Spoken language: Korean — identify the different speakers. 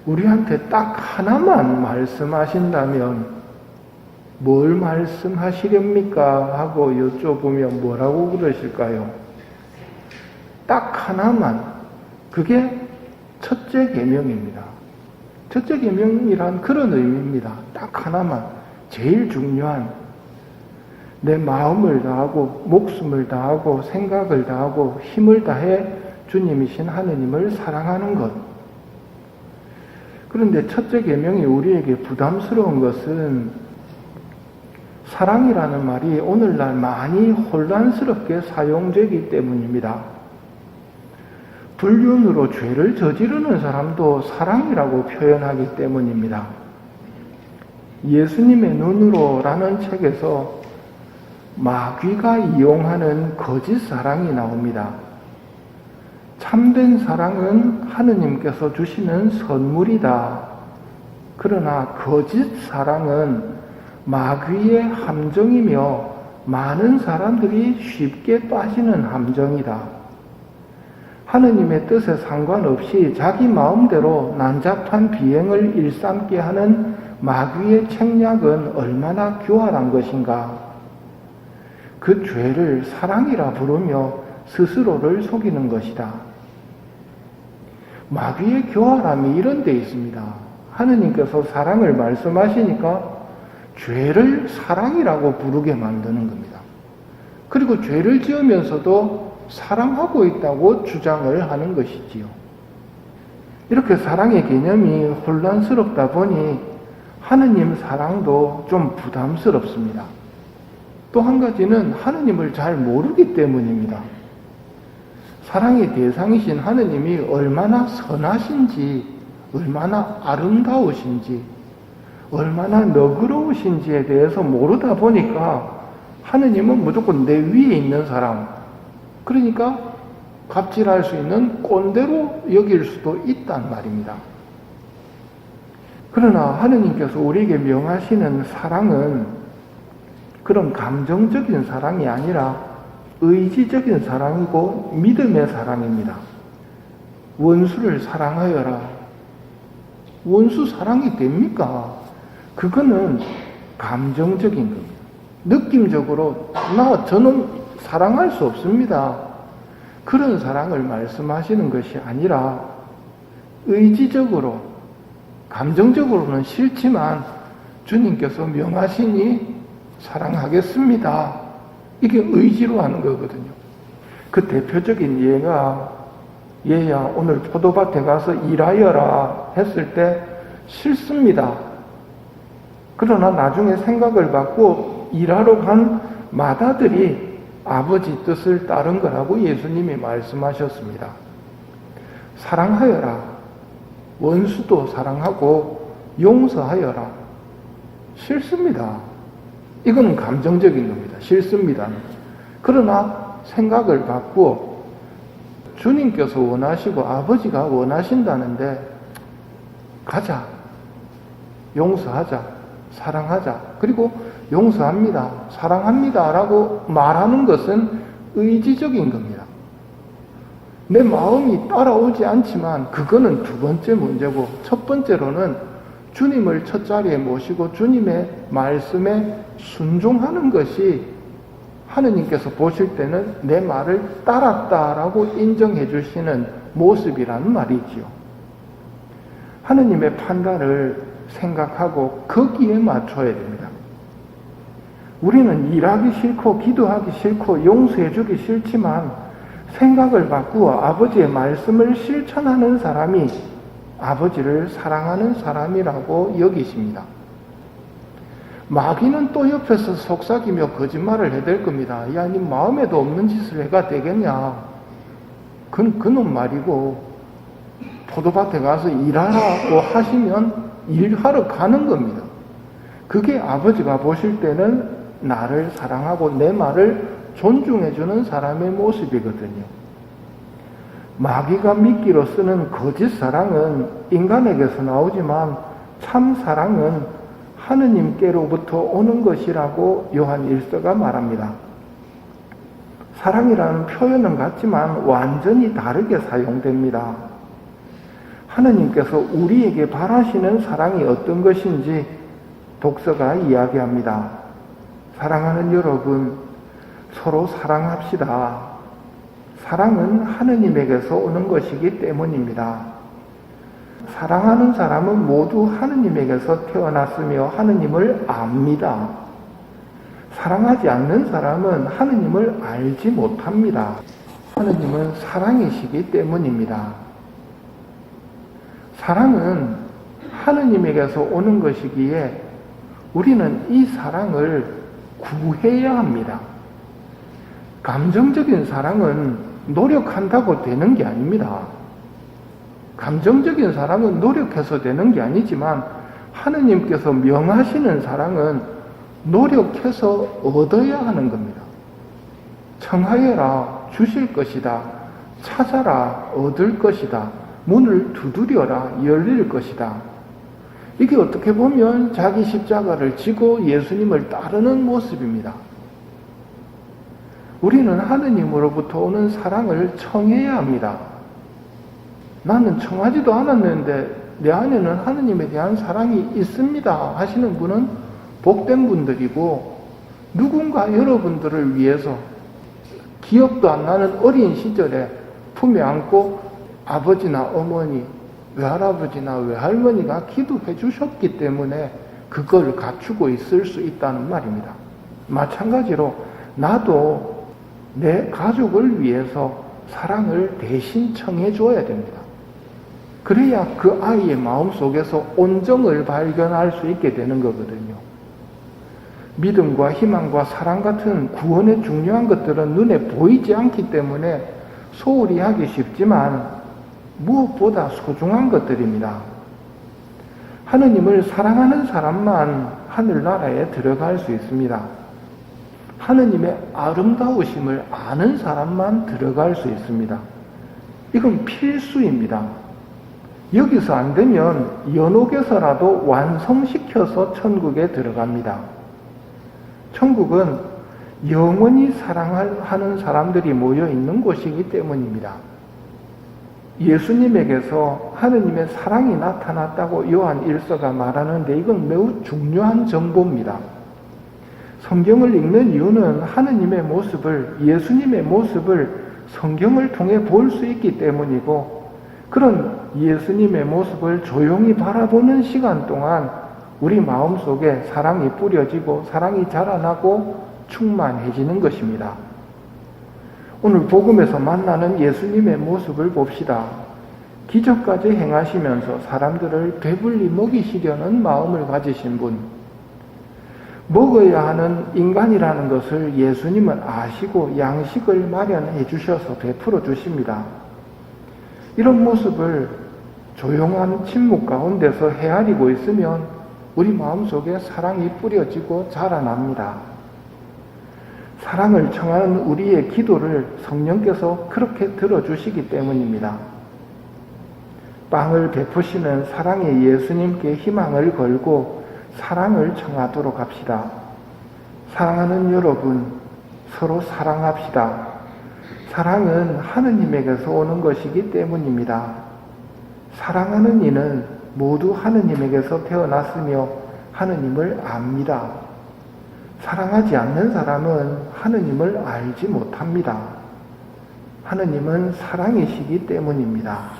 Speaker 1: 우리한테 딱 하나만 말씀하신다면 뭘 말씀하시렵니까? 하고 여쭤보면 뭐라고 그러실까요? 딱 하나만. 그게 첫째 계명입니다. 첫째 계명이란 그런 의미입니다. 딱 하나만. 제일 중요한 내 마음을 다하고 목숨을 다하고 생각을 다하고 힘을 다해 주님이신 하느님을 사랑하는 것. 그런데 첫째 계명이 우리에게 부담스러운 것은 사랑이라는 말이 오늘날 많이 혼란스럽게 사용되기 때문입니다. 불륜으로 죄를 저지르는 사람도 사랑이라고 표현하기 때문입니다. 예수님의 눈으로라는 책에서 마귀가 이용하는 거짓 사랑이 나옵니다. 참된 사랑은 하느님께서 주시는 선물이다. 그러나 거짓 사랑은 마귀의 함정이며 많은 사람들이 쉽게 빠지는 함정이다. 하느님의 뜻에 상관없이 자기 마음대로 난잡한 비행을 일삼게 하는 마귀의 책략은 얼마나 교활한 것인가. 그 죄를 사랑이라 부르며 스스로를 속이는 것이다. 마귀의 교활함이 이런 데 있습니다. 하느님께서 사랑을 말씀하시니까 죄를 사랑이라고 부르게 만드는 겁니다. 그리고 죄를 지으면서도 사랑하고 있다고 주장을 하는 것이지요. 이렇게 사랑의 개념이 혼란스럽다 보니 하느님 사랑도 좀 부담스럽습니다. 또 한 가지는 하느님을 잘 모르기 때문입니다. 사랑의 대상이신 하느님이 얼마나 선하신지, 얼마나 아름다우신지, 얼마나 너그러우신지에 대해서 모르다 보니까 하느님은 무조건 내 위에 있는 사람, 그러니까 갑질할 수 있는 꼰대로 여길 수도 있단 말입니다. 그러나 하느님께서 우리에게 명하시는 사랑은 그런 감정적인 사랑이 아니라 의지적인 사랑이고 믿음의 사랑입니다. 원수를 사랑하여라. 원수 사랑이 됩니까? 그거는 감정적인 겁니다. 느낌적으로 저는 사랑할 수 없습니다. 그런 사랑을 말씀하시는 것이 아니라 의지적으로, 감정적으로는 싫지만 주님께서 명하시니 사랑하겠습니다. 이게 의지로 하는 거거든요. 그 대표적인 예가, 얘야 오늘 포도밭에 가서 일하여라 했을 때 싫습니다. 그러나 나중에 생각을 받고 일하러 간 마다들이 아버지 뜻을 따른 거라고 예수님이 말씀하셨습니다. 사랑하여라. 원수도 사랑하고 용서하여라. 싫습니다. 이거는 감정적인 겁니다. 싫습니다. 그러나 생각을 바꾸어 주님께서 원하시고 아버지가 원하신다는데 가자. 용서하자. 사랑하자. 그리고 용서합니다. 사랑합니다. 라고 말하는 것은 의지적인 겁니다. 내 마음이 따라오지 않지만 그거는 두 번째 문제고, 첫 번째로는 주님을 첫 자리에 모시고 주님의 말씀에 순종하는 것이 하느님께서 보실 때는 내 말을 따랐다라고 인정해 주시는 모습이라는 말이지요. 하느님의 판단을 생각하고 거기에 맞춰야 됩니다. 우리는 일하기 싫고 기도하기 싫고 용서해 주기 싫지만 생각을 바꾸어 아버지의 말씀을 실천하는 사람이 아버지를 사랑하는 사람이라고 여기십니다. 마귀는 또 옆에서 속삭이며 거짓말을 해댈 겁니다. 야, 네 마음에도 없는 짓을 해가 되겠냐. 그놈 말이고 포도밭에 가서 일하라고 하시면 일하러 가는 겁니다. 그게 아버지가 보실 때는 나를 사랑하고 내 말을 존중해주는 사람의 모습이거든요. 마귀가 미끼로 쓰는 거짓 사랑은 인간에게서 나오지만 참 사랑은 하느님께로부터 오는 것이라고 요한 1서가 말합니다. 사랑이라는 표현은 같지만 완전히 다르게 사용됩니다. 하느님께서 우리에게 바라시는 사랑이 어떤 것인지 독서가 이야기합니다. 사랑하는 여러분, 서로 사랑합시다. 사랑은 하느님에게서 오는 것이기 때문입니다. 사랑하는 사람은 모두 하느님에게서 태어났으며 하느님을 압니다. 사랑하지 않는 사람은 하느님을 알지 못합니다. 하느님은 사랑이시기 때문입니다. 사랑은 하느님에게서 오는 것이기에 우리는 이 사랑을 구해야 합니다. 감정적인 사랑은 노력한다고 되는 게 아닙니다. 감정적인 사랑은 노력해서 되는 게 아니지만 하느님께서 명하시는 사랑은 노력해서 얻어야 하는 겁니다. 청하여라 주실 것이다. 찾아라 얻을 것이다. 문을 두드려라 열릴 것이다. 이게 어떻게 보면 자기 십자가를 지고 예수님을 따르는 모습입니다. 우리는 하느님으로부터 오는 사랑을 청해야 합니다. 나는 청하지도 않았는데 내 안에는 하느님에 대한 사랑이 있습니다 하시는 분은 복된 분들이고, 누군가 여러분들을 위해서 기억도 안 나는 어린 시절에 품에 안고 아버지나 어머니, 외할아버지나 외할머니가 기도해 주셨기 때문에 그걸 갖추고 있을 수 있다는 말입니다. 마찬가지로 나도 내 가족을 위해서 사랑을 대신 청해 줘야 됩니다. 그래야 그 아이의 마음속에서 온정을 발견할 수 있게 되는 거거든요. 믿음과 희망과 사랑 같은 구원의 중요한 것들은 눈에 보이지 않기 때문에 소홀히 하기 쉽지만 무엇보다 소중한 것들입니다. 하느님을 사랑하는 사람만 하늘나라에 들어갈 수 있습니다. 하느님의 아름다우심을 아는 사람만 들어갈 수 있습니다. 이건 필수입니다. 여기서 안 되면 연옥에서라도 완성시켜서 천국에 들어갑니다. 천국은 영원히 사랑하는 사람들이 모여 있는 곳이기 때문입니다. 예수님에게서 하느님의 사랑이 나타났다고 요한 1서가 말하는데 이건 매우 중요한 정보입니다. 성경을 읽는 이유는 하느님의 모습을, 예수님의 모습을 성경을 통해 볼 수 있기 때문이고, 그런 예수님의 모습을 조용히 바라보는 시간 동안 우리 마음속에 사랑이 뿌려지고 사랑이 자라나고 충만해지는 것입니다. 오늘 복음에서 만나는 예수님의 모습을 봅시다. 기적까지 행하시면서 사람들을 배불리 먹이시려는 마음을 가지신 분, 먹어야 하는 인간이라는 것을 예수님은 아시고 양식을 마련해 주셔서 베풀어 주십니다. 이런 모습을 조용한 침묵 가운데서 헤아리고 있으면 우리 마음속에 사랑이 뿌려지고 자라납니다. 사랑을 청하는 우리의 기도를 성령께서 그렇게 들어주시기 때문입니다. 빵을 베푸시는 사랑의 예수님께 희망을 걸고 사랑을 청하도록 합시다. 사랑하는 여러분, 서로 사랑합시다. 사랑은 하느님에게서 오는 것이기 때문입니다. 사랑하는 이는 모두 하느님에게서 태어났으며 하느님을 압니다. 사랑하지 않는 사람은 하느님을 알지 못합니다. 하느님은 사랑이시기 때문입니다.